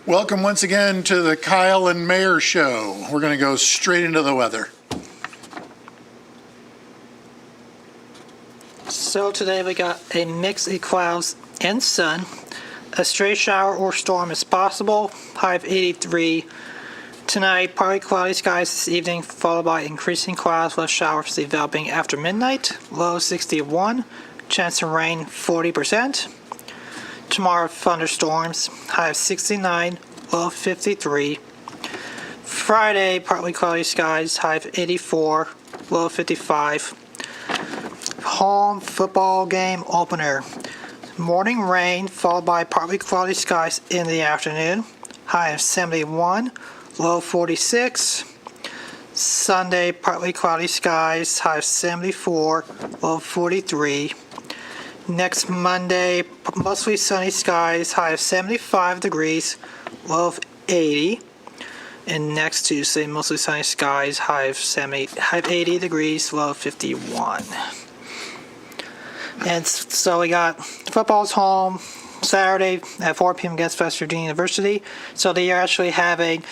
Welcome once again to the Kyle and Mayer Show. We're going to go straight into the weather. So today we got a mix of clouds and sun. A stray shower or storm is possible. High of 83. Tonight, partly cloudy skies this evening, followed by increasing clouds with showers developing after midnight. Low 61. Chance of rain 40%. Tomorrow, thunderstorms. High of 69. Low 53. Friday, partly cloudy skies. High of 84. Low 55. Home football game opener. Morning rain followed by partly cloudy skies in the afternoon. High of 71, low 46. Sunday, partly cloudy skies. High of 74, low 43. Next Monday, mostly sunny skies. High of 75 degrees, low of 80. And next Tuesday, mostly sunny skies. High of 80 degrees, low of 51. And so we got football's home Saturday at 4 p.m. against West Virginia University. So they are actually having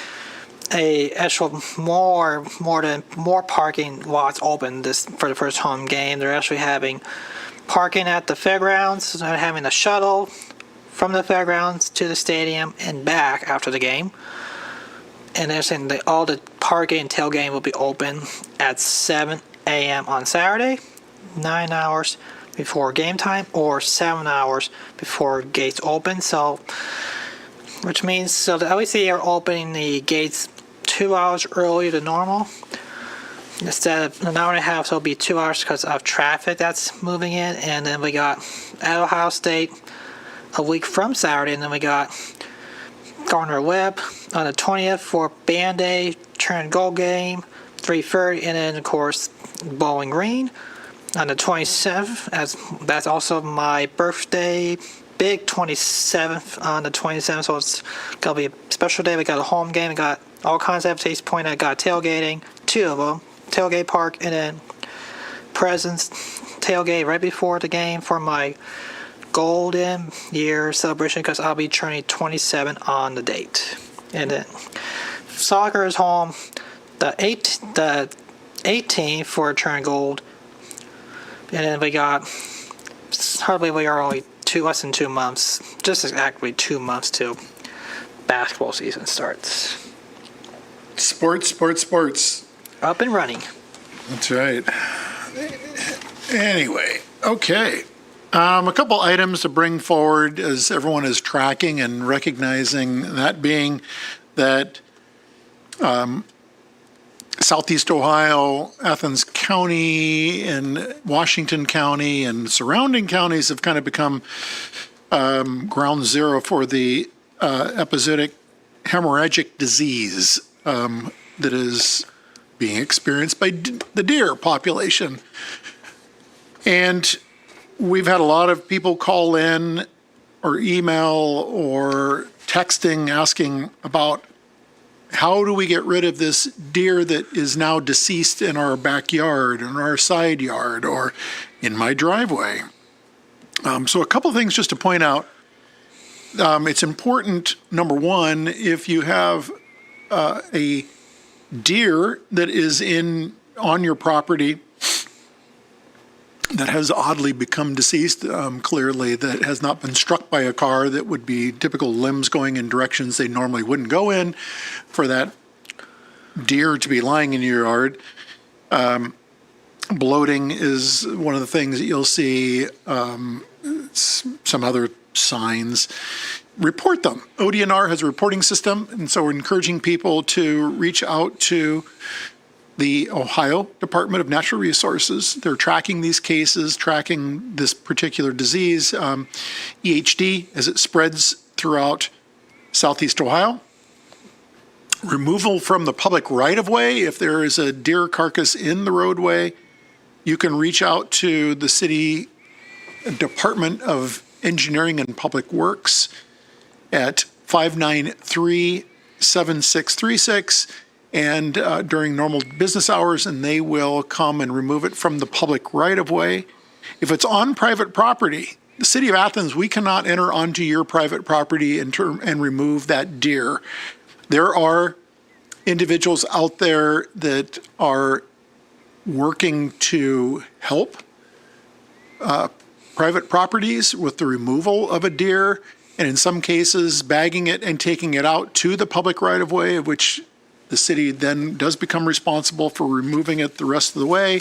more parking lots open this for the first home game. They're actually having parking at the fairgrounds. They're having a shuttle from the fairgrounds to the stadium and back after the game. And they're saying that all the parking and tailgating will be open at 7 a.m. on Saturday, 9 hours before game time, or 7 hours before gates open. So, which means the LEC are opening the gates 2 hours earlier than normal. Instead of an hour and a half, so it'll be 2 hours because of traffic that's moving in. And then we got at Ohio State a week from Saturday, and then we got Gardner-Webb on the 20th for Band Day, Turn Gold game, 3:30, and then of course Bowling Green on the 27th, as that's also my birthday, big 27th on the 27th, so it's going to be a special day. We got a home game, we got all kinds of activities pointed. I got tailgating, 2 of them, tailgate park, and then presents tailgate right before the game for my golden year celebration because I'll be turning 27 on the date. And then soccer is home the 18th for Turn Gold. And then we got we are only less than 2 months, just exactly 2 months till basketball season starts. Sports. Up and running. That's right. Anyway, okay. A couple items to bring forward as everyone is tracking and recognizing, that being that Southeast Ohio, Athens County, and Washington County, and surrounding counties have kind of become ground zero for the epizootic hemorrhagic disease that is being experienced by the deer population. And we've had a lot of people call in or email or texting asking about how do we get rid of this deer that is now deceased in our backyard, in our side yard, or in my driveway? So a couple of things just to point out. It's important, number one, if you have a deer that is on your property that has oddly become deceased, clearly, that has not been struck by a car, that would be typical limbs going in directions they normally wouldn't go in, for that deer to be lying in your yard. Bloating is one of the things that you'll see, some other signs. Report them. ODNR has a reporting system, and so we're encouraging people to reach out to the Ohio Department of Natural Resources. They're tracking these cases, tracking this particular disease, EHD, as it spreads throughout Southeast Ohio. Removal from the public right-of-way. If there is a deer carcass in the roadway, you can reach out to the City Department of Engineering and Public Works at 593-7636. And during normal business hours, and they will come and remove it from the public right-of-way. If it's on private property, the city of Athens, we cannot enter onto your private property and remove that deer. There are individuals out there that are working to help private properties with the removal of a deer, and in some cases, bagging it and taking it out to the public right-of-way, of which the city then does become responsible for removing it the rest of the way.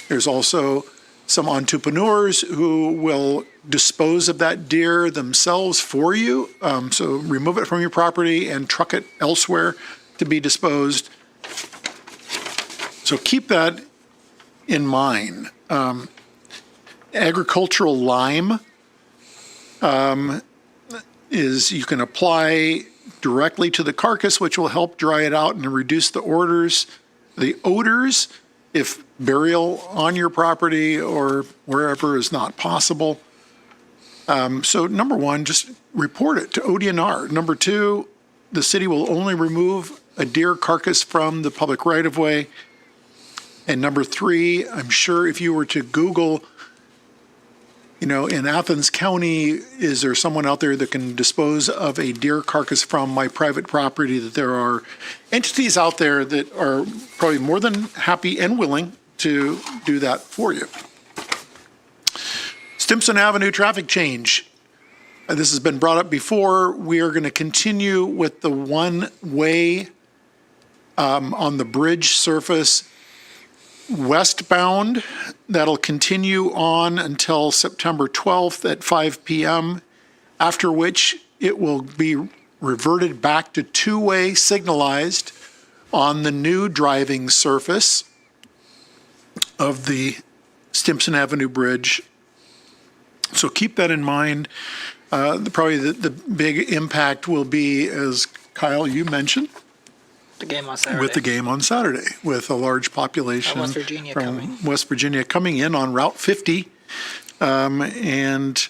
There's also some entrepreneurs who will dispose of that deer themselves for you. So remove it from your property and truck it elsewhere to be disposed. So keep that in mind. Agricultural lime is you can apply directly to the carcass, which will help dry it out and reduce the odors if burial on your property or wherever is not possible. So number one, just report it to ODNR. Number two, the city will only remove a deer carcass from the public right-of-way. And number three, I'm sure if you were to Google, in Athens County, is there someone out there that can dispose of a deer carcass from my private property, that there are entities out there that are probably more than happy and willing to do that for you. Stimson Avenue traffic change. This has been brought up before. We are going to continue with the one-way on the bridge surface westbound. That'll continue on until September 12th at 5 p.m., after which it will be reverted back to two-way signalized on the new driving surface of the Stimson Avenue Bridge. So keep that in mind. Probably the big impact will be, as Kyle, you mentioned, The game on Saturday. with the game on Saturday, with a large population West Virginia from coming. West Virginia coming in on Route 50. And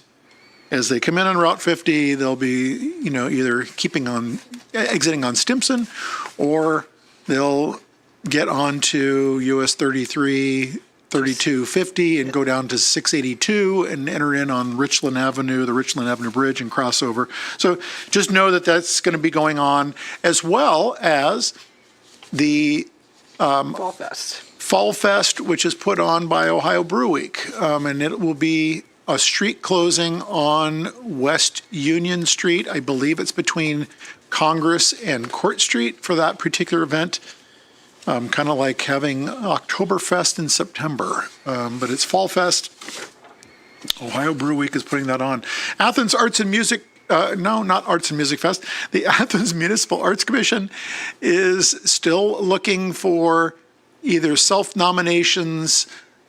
as they come in on Route 50, they'll be, either exiting on Stimson, or they'll get onto US 33, 3250 and go down to 682 and enter in on Richland Avenue, the Richland Avenue Bridge, and cross over. So just know that that's going to be going on, as well as the Fall Fest. Fall Fest, which is put on by Ohio Brew Week. And it will be a street closing on West Union Street. I believe it's between Congress and Court Street for that particular event. Kind of like having Oktoberfest in September, but it's Fall Fest. Ohio Brew Week is putting that on. Athens Arts and Music, no, not Arts and Music Fest. The Athens Municipal Arts Commission is still looking for either self-nominations,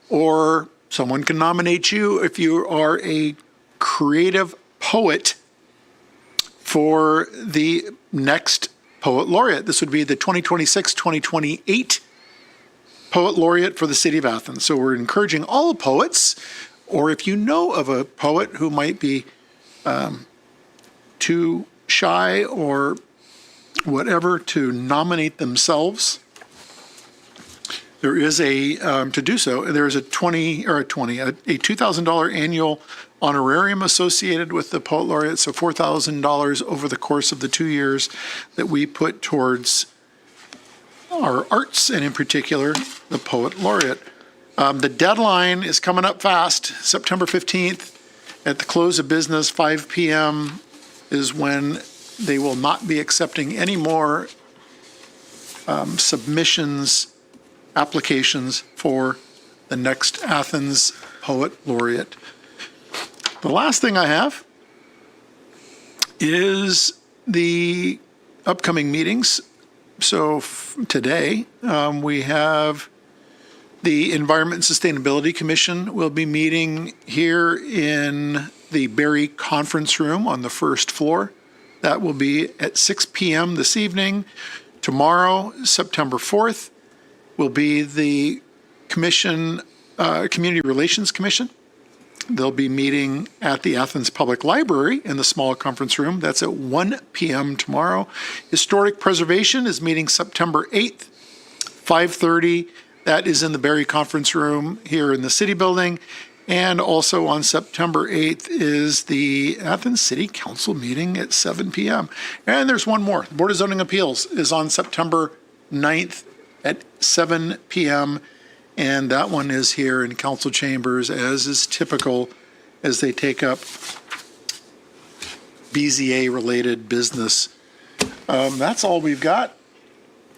or someone can nominate you if you are a creative poet for the next Poet Laureate. This would be the 2026-2028 Poet Laureate for the City of Athens. So we're encouraging all poets, or if you know of a poet who might be too shy or whatever to nominate themselves, there is to do so. There is a $2,000 annual honorarium associated with the Poet Laureate, so $4,000 over the course of the 2 years that we put towards our arts, and in particular, the Poet Laureate. The deadline is coming up fast. September 15th at the close of business, 5 p.m. is when they will not be accepting any more applications for the next Athens Poet Laureate. The last thing I have is the upcoming meetings. So today we have the Environment and Sustainability Commission will be meeting here in the Berry Conference Room on the first floor. That will be at 6 p.m. this evening. Tomorrow, September 4th, will be the Community Relations Commission. They'll be meeting at the Athens Public Library in the small conference room. That's at 1 p.m. tomorrow. Historic Preservation is meeting September 8th, 5:30. That is in the Berry Conference Room here in the City Building. And also on September 8th is the Athens City Council meeting at 7 p.m. And there's one more. The Board of Zoning Appeals is on September 9th at 7 p.m. And that one is here in council chambers, as is typical, as they take up BZA-related business. That's all we've got.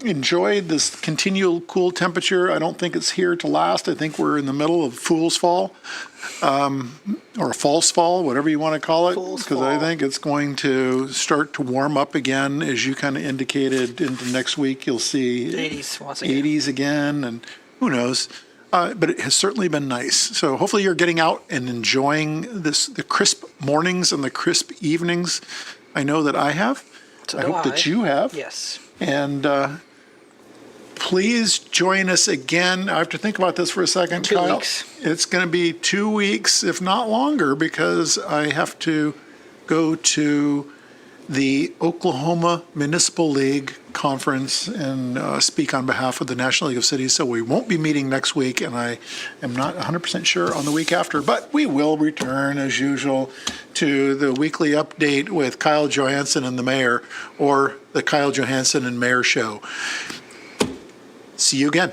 Enjoy this continual cool temperature. I don't think it's here to last. I think we're in the middle of Fool's Fall, or False Fall, whatever you want to call it. Fool's Because I Fall. think it's going to start to warm up again, as you kind of indicated. Into next week, you'll see 80s once again. 80s again, and who knows. But it has certainly been nice. So hopefully you're getting out and enjoying the crisp mornings and the crisp evenings. I know that I have. So I do hope that I. you have. Yes. And please join us again. I have to think about this for a second, 2 Kyle. weeks. It's going to be 2 weeks, if not longer, because I have to go to the Oklahoma Municipal League Conference and speak on behalf of the National League of Cities. So we won't be meeting next week, and I am not 100% sure on the week after, but we will return as usual to the weekly update with Kyle Johansson and the mayor, or the Kyle Johansson and Mayor Show. See you again.